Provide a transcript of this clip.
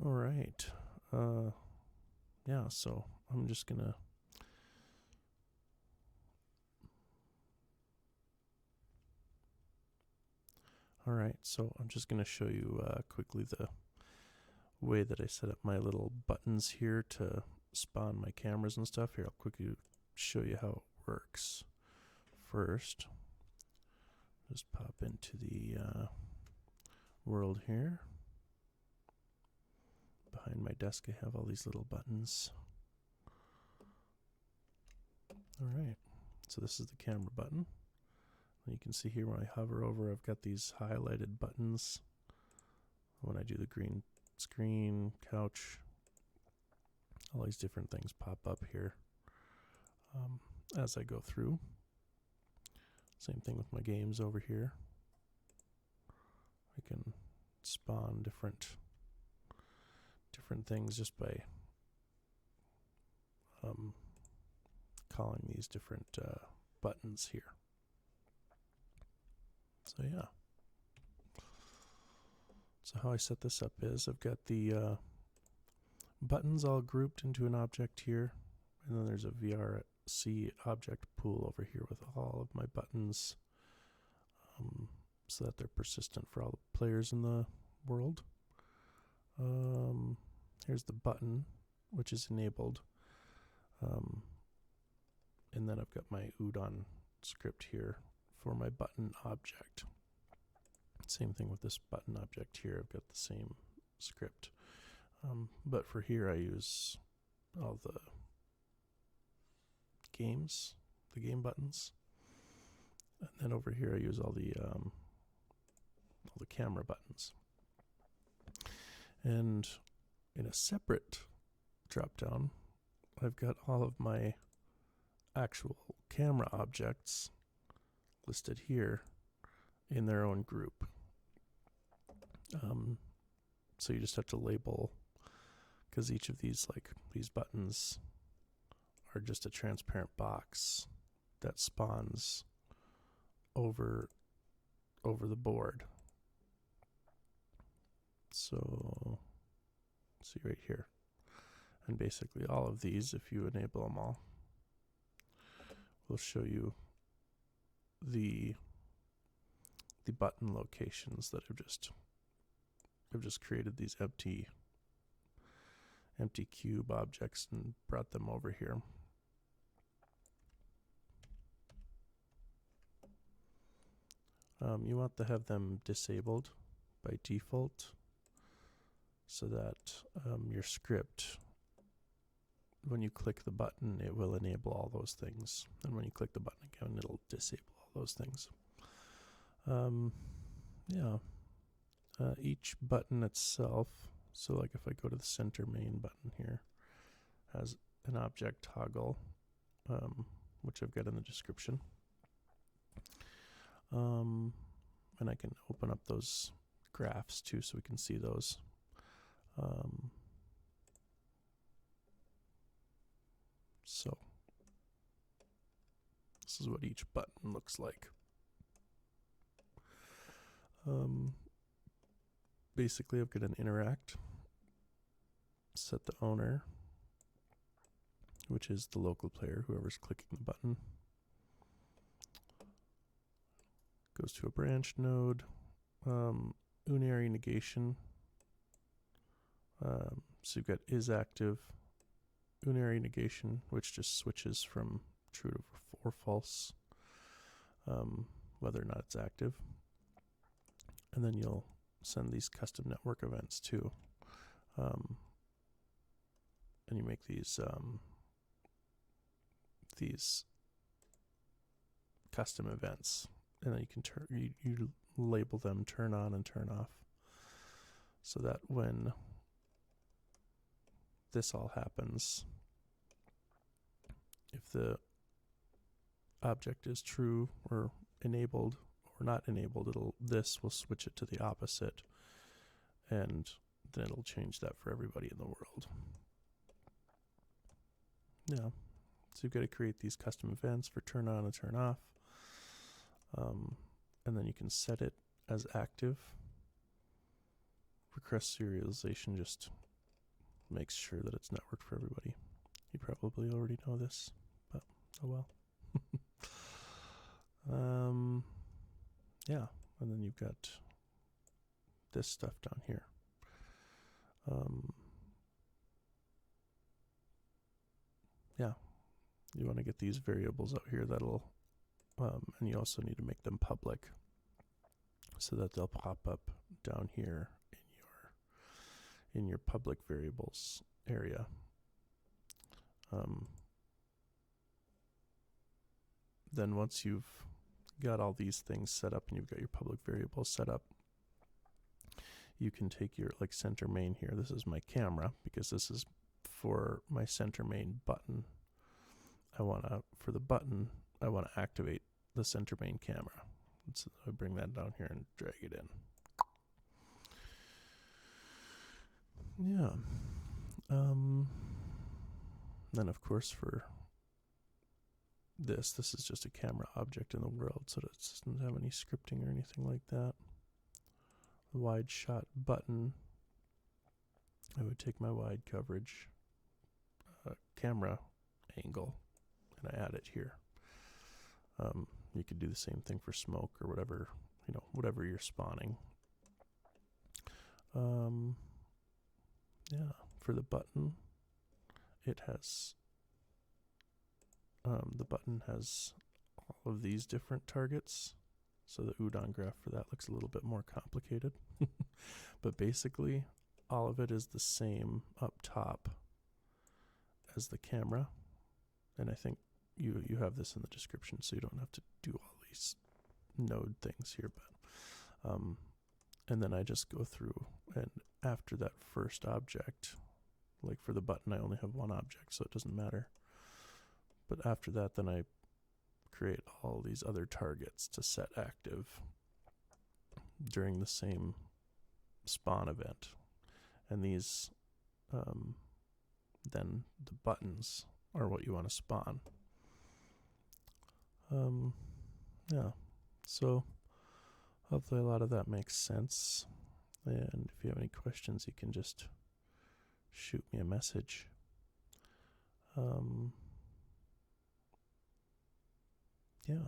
All right. Yeah, so I'm just gonna show you quickly the way that I set up my little buttons here to spawn my cameras and stuff. Here, I'll quickly show you how it works. First, just pop into the world here. Behind my desk I have all these little buttons. Alright, so this is the camera button. And you can see here when I hover over, I've got these highlighted buttons. When I do the green screen, couch, all these different things pop up here as I go through. Same thing with my games over here. I can spawn different things just by calling these different buttons here. So yeah. So how I set this up is I've got the buttons all grouped into an object here, and then there's a VRC object pool over here with all of my buttons so that they're persistent for all the players in the world. Here's the button, which is enabled. And then I've got my udon script here for my button object. Same thing with this button object here. I've got the same script. But for here I use all the game buttons. And then over here I use all the camera buttons. And in a separate drop down, I've got all of my actual camera objects listed here in their own group. So you just have to label, because each of these buttons are just a transparent box that spawns over the board. So see right here. And basically all of these, if you enable them all, will show you the button locations that I've just created these empty cube objects and brought them over here. You want to have them disabled by default so that your script, when you click the button, it will enable all those things. And when you click the button again, it'll disable all those things. Each button itself, so like if I go to the center main button here, has an object toggle, which I've got in the description. And I can open up those graphs too so we can see those. So this is what each button looks like. Basically I've got an interact, set the owner, which is the local player, whoever's clicking the button. Goes to a branch node, unary negation. So you've got is active, unary negation, which just switches from true to or false, whether or not it's active. And then you'll send these custom network events too. And you make these custom events, and then you can you label them turn on and turn off, so that when this all happens, if the object is true or enabled or not enabled, this will switch it to the opposite, and then it'll change that for everybody in the world. Yeah, so you've got to create these custom events for turn on and turn off, and then you can set it as active. Request serialization just makes sure that it's networked for everybody. You probably already know this, but oh well. Yeah, and then you've got this stuff down here. Yeah, you want to get these variables out here that'll, and you also need to make them public so that they'll pop up down here in your public variables area. Then once you've got all these things set up and you've got your public variables set up, you can take your like center main here. This is my camera because this is for my center main button. For the button, I want to activate the center main camera. So I bring that down here and drag it in. Yeah. Then of course for this is just a camera object in the world, so it doesn't have any scripting or anything like that. The wide shot button, I would take my wide coverage camera angle and I add it here. You could do the same thing for smoke or whatever, whatever you're spawning. Yeah, for the button, it has the button has all of these different targets. So the udon graph for that looks a little bit more complicated. But basically, all of it is the same up top as the camera. And I think you have this in the description, so you don't have to do all these node things here. But and then I just go through, and after that first object, like for the button, I only have one object, so it doesn't matter. But after that, then I create all these other targets to set active during the same spawn event. And these, then the buttons are what you want to spawn. Yeah, so hopefully a lot of that makes sense. And if you have any questions, you can just shoot me a message. Yeah.